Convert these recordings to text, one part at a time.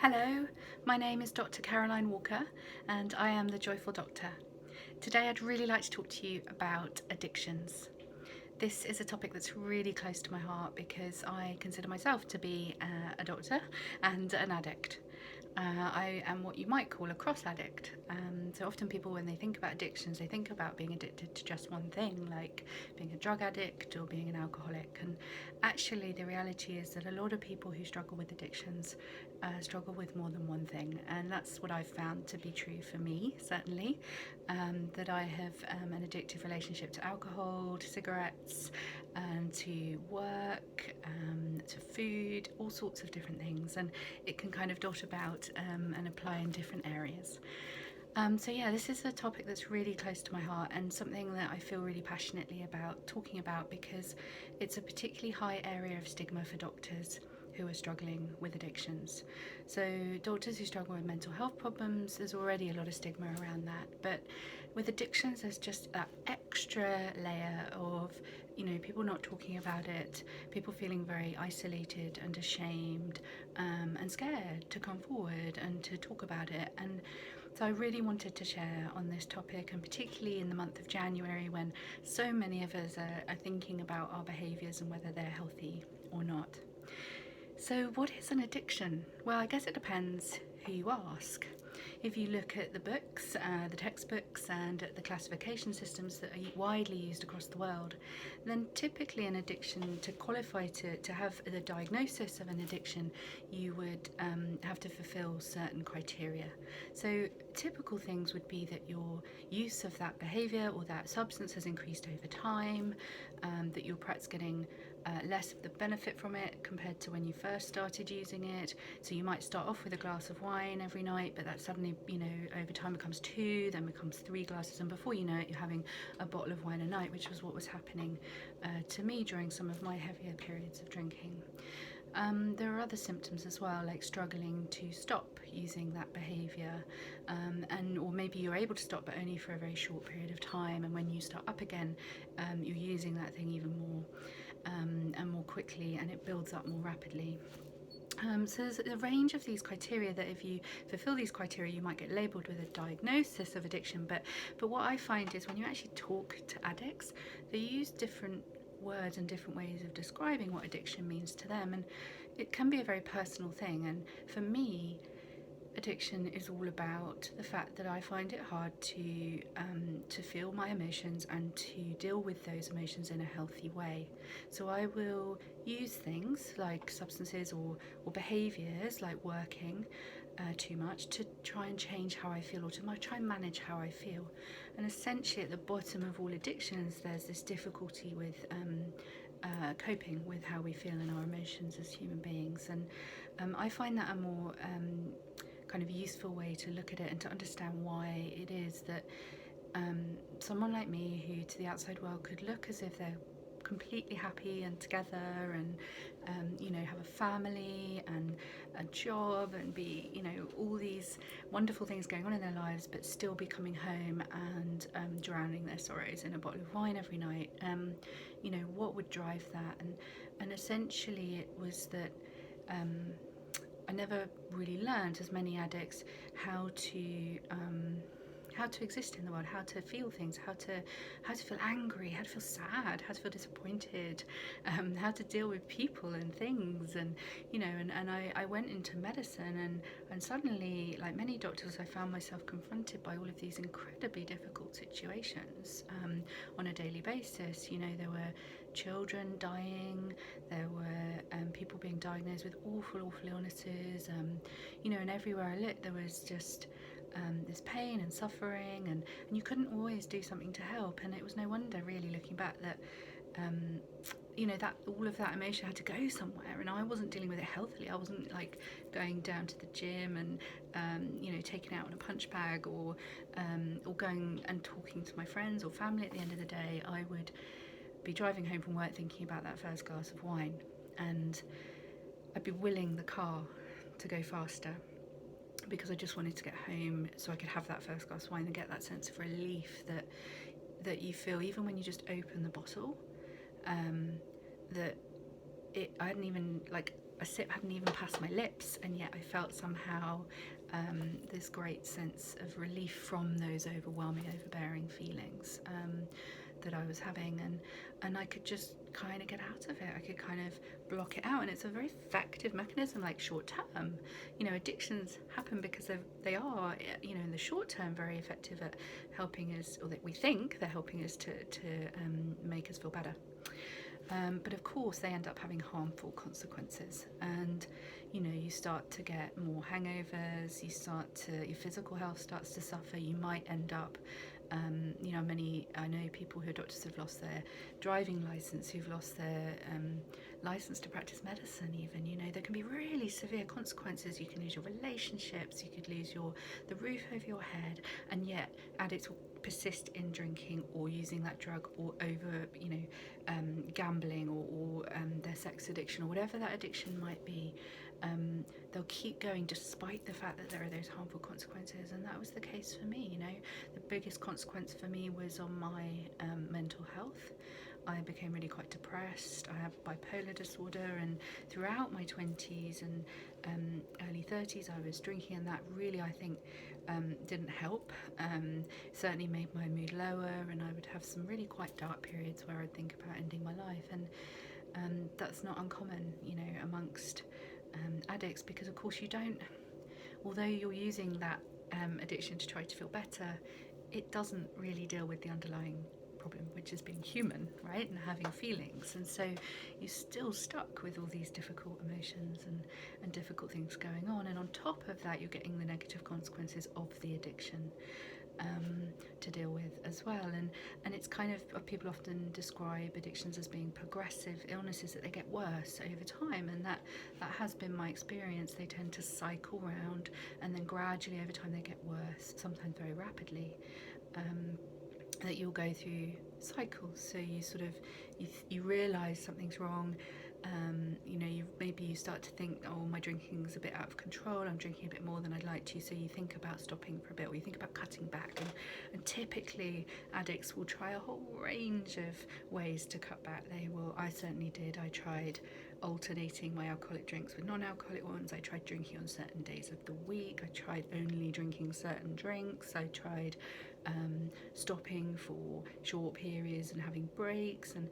Hello, my name is Dr. Caroline Walker and I am the Joyful Doctor. Today I'd really like to talk to you about addictions. This is a topic that's really close to my heart because I consider myself to be a doctor and an addict. I am what you might call a cross addict. So often people, when they think about addictions, they think about being addicted to just one thing, like being a drug addict or being an alcoholic. And actually, the reality is that a lot of people who struggle with addictions struggle with more than one thing. And that's what I've found to be true for me, certainly. That I have an addictive relationship to alcohol, to cigarettes, to work, to food, all sorts of different things. And it can kind of dot about and apply in different areas. This is a topic that's really close to my heart and something that I feel really passionately about talking about because it's a particularly high area of stigma for doctors who are struggling with addictions. So doctors who struggle with mental health problems, there's already a lot of stigma around that. But with addictions, there's just that extra layer of, people not talking about it, people feeling very isolated and ashamed and scared to come forward and to talk about it. And so I really wanted to share on this topic, and particularly in the month of January when so many of us are thinking about our behaviours and whether they're healthy or not. So what is an addiction? Well, I guess it depends who you ask. If you look at the books, the textbooks, and at the classification systems that are widely used across the world, then typically an addiction, to qualify to have the diagnosis of an addiction, you would have to fulfill certain criteria. So typical things would be that your use of that behaviour or that substance has increased over time, that you're perhaps getting less of the benefit from it compared to when you first started using it. So you might start off with a glass of wine every night, but that suddenly, over time becomes 2, then becomes 3 glasses, and before you know it, you're having a bottle of wine a night, which was what was happening to me during some of my heavier periods of drinking. There are other symptoms as well, like struggling to stop using that behaviour, or maybe you're able to stop but only for a very short period of time, and when you start up again, you're using that thing even more and more quickly, and it builds up more rapidly. So there's a range of these criteria that if you fulfill these criteria, you might get labelled with a diagnosis of addiction. But what I find is when you actually talk to addicts, they use different words and different ways of describing what addiction means to them, and it can be a very personal thing. And for me, addiction is all about the fact that I find it hard to feel my emotions and to deal with those emotions in a healthy way. So I will use things like substances or behaviours like working too much to try and change how I feel, or to try and manage how I feel. And essentially at the bottom of all addictions, there's this difficulty with coping with how we feel and our emotions as human beings. And I find that a more kind of useful way to look at it and to understand why it is that someone like me, who to the outside world could look as if they're completely happy and together and have a family and a job and be all these wonderful things going on in their lives, but still be coming home and drowning their sorrows in a bottle of wine every night. What would drive that? And essentially it was that I never really learned, as many addicts, how to exist in the world, how to feel things, how to feel angry, how to feel sad, how to feel disappointed, how to deal with people and things, and I went into medicine, and suddenly, like many doctors, I found myself confronted by all of these incredibly difficult situations on a daily basis. There were children dying, there were people being diagnosed with awful illnesses, and everywhere I looked there was just this pain and suffering, and you couldn't always do something to help. And it was no wonder, really, looking back, that that all of that emotion had to go somewhere, and I wasn't dealing with it healthily. I wasn't like going down to the gym and taking out on a punch bag, or going and talking to my friends or family. At the end of the day, I would be driving home from work thinking about that first glass of wine, and I'd be willing the car to go faster because I just wanted to get home so I could have that first glass of wine and get that sense of relief that you feel even when you just open the bottle. That I hadn't even, like, a sip hadn't even passed my lips, and yet I felt somehow this great sense of relief from those overwhelming, overbearing feelings that I was having, and I could just kind of get out of it. I could kind of block it out, and it's a very effective mechanism, like short term. Addictions happen because they are, in the short term, very effective at helping us, or that we think they're helping us to make us feel better. But of course, they end up having harmful consequences, and you start to get more hangovers. Your physical health starts to suffer. You might end up, I know people who are doctors who've lost their driving license, who've lost their license to practice medicine. Even there can be really severe consequences. You can lose your relationships. You could lose the roof over your head, and yet addicts will persist in drinking or using that drug, or over gambling, or their sex addiction, or whatever that addiction might be. They'll keep going despite the fact that there are those harmful consequences, and that was the case for me. The biggest consequence for me was on my mental health. I became really quite depressed. I have bipolar disorder, and throughout my 20s and early 30s I was drinking, and that really, I think, didn't help. Certainly made my mood lower, and I would have some really quite dark periods where I'd think about ending my life, and that's not uncommon, amongst addicts, because of course although you're using that addiction to try to feel better, it doesn't really deal with the underlying problem, which is being human, right, and having feelings. And so you're still stuck with all these difficult emotions and difficult things going on, and on top of that you're getting the negative consequences of the addiction to deal with as well. And it's kind of, people often describe addictions as being progressive illnesses, that they get worse over time, and that has been my experience. They tend to cycle round, and then gradually over time they get worse, sometimes very rapidly. That you'll go through cycles, so you realise something's wrong. Maybe you start to think, oh, my drinking's a bit out of control, I'm drinking a bit more than I'd like to, so you think about stopping for a bit, or you think about cutting back, and typically addicts will try a whole range of ways to cut back. I certainly did. I tried alternating my alcoholic drinks with non-alcoholic ones. I tried drinking on certain days of the week. I tried only drinking certain drinks. I tried stopping for short periods and having breaks, and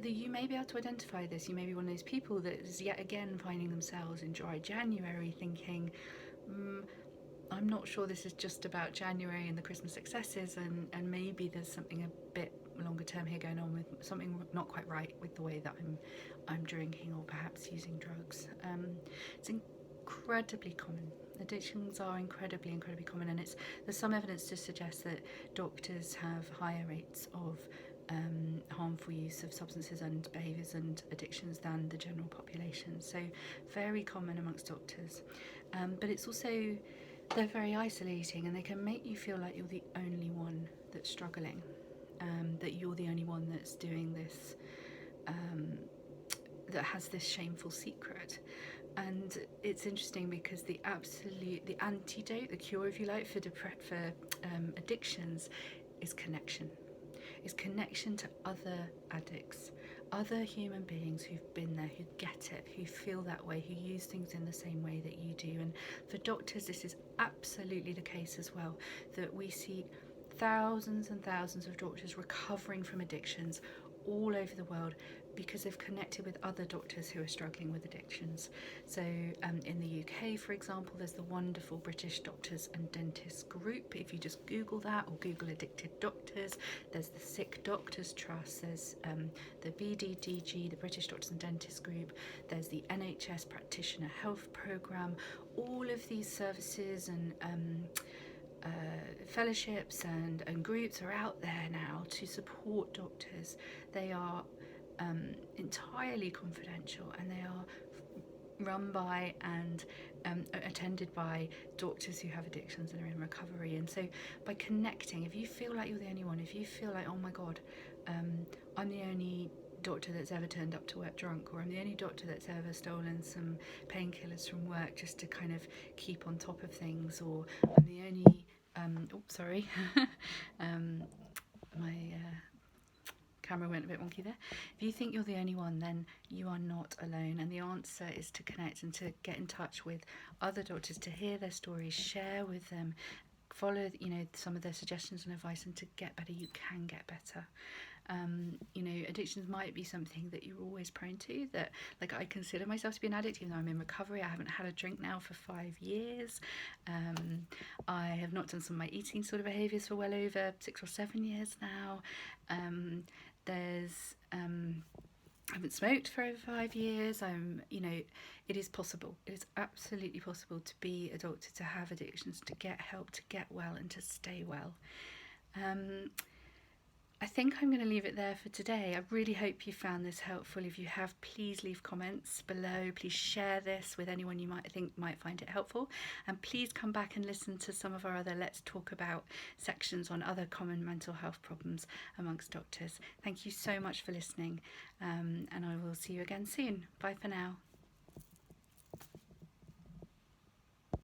you may be able to identify this. You may be one of those people that is yet again finding themselves in dry January thinking, I'm not sure this is just about January and the Christmas excesses, and maybe there's something a bit longer term here going on, with something not quite right with the way that I'm drinking, or perhaps using drugs. It's incredibly common. Addictions are incredibly common, and there's some evidence to suggest that doctors have higher rates of harmful use of substances and behaviours and addictions than the general population. So very common amongst doctors, but it's also, they're very isolating, and they can make you feel like you're the only one that's struggling, that you're the only one that's doing this, that has this shameful secret. And it's interesting because the antidote, the cure, if you like, for addictions is connection. Is connection to other addicts, other human beings who've been there, who get it, who feel that way, who use things in the same way that you do. And for doctors, this is absolutely the case as well, that we see thousands and thousands of doctors recovering from addictions all over the world because they've connected with other doctors who are struggling with addictions. So in the UK, for example, there's the wonderful British Doctors and Dentists group. If you just Google that, or Google addicted doctors, there's the Sick Doctors Trust, there's the BDDG, the British Doctors and Dentists group, there's the NHS Practitioner Health Programme. All of these services and fellowships and groups are out there now to support doctors. They are entirely confidential, and they are run by and attended by doctors who have addictions and are in recovery. And so by connecting, if you feel like you're the only one, if you feel like, oh my god, I'm the only doctor that's ever turned up to work drunk, or I'm the only doctor that's ever stolen some painkillers from work just to kind of keep on top of things, or I'm the only my camera went a bit wonky there. If you think you're the only one, then you are not alone. And the answer is to connect and to get in touch with other doctors, to hear their stories, share with them, follow, some of their suggestions and advice, and to get better. You can get better. Addictions might be something that you're always prone to, that like I consider myself to be an addict even though I'm in recovery. I haven't had a drink now for 5 years. I have not done some of my eating sort of behaviours for well over 6 or 7 years now. I haven't smoked for over 5 years. It is possible. It is absolutely possible to be a doctor, to have addictions, to get help, to get well, and to stay well. I think I'm going to leave it there for today. I really hope you found this helpful. If you have, please leave comments below. Please share this with anyone you might think might find it helpful. And please come back and listen to some of our other Let's Talk About sections on other common mental health problems amongst doctors. Thank you so much for listening, and I will see you again soon. Bye for now.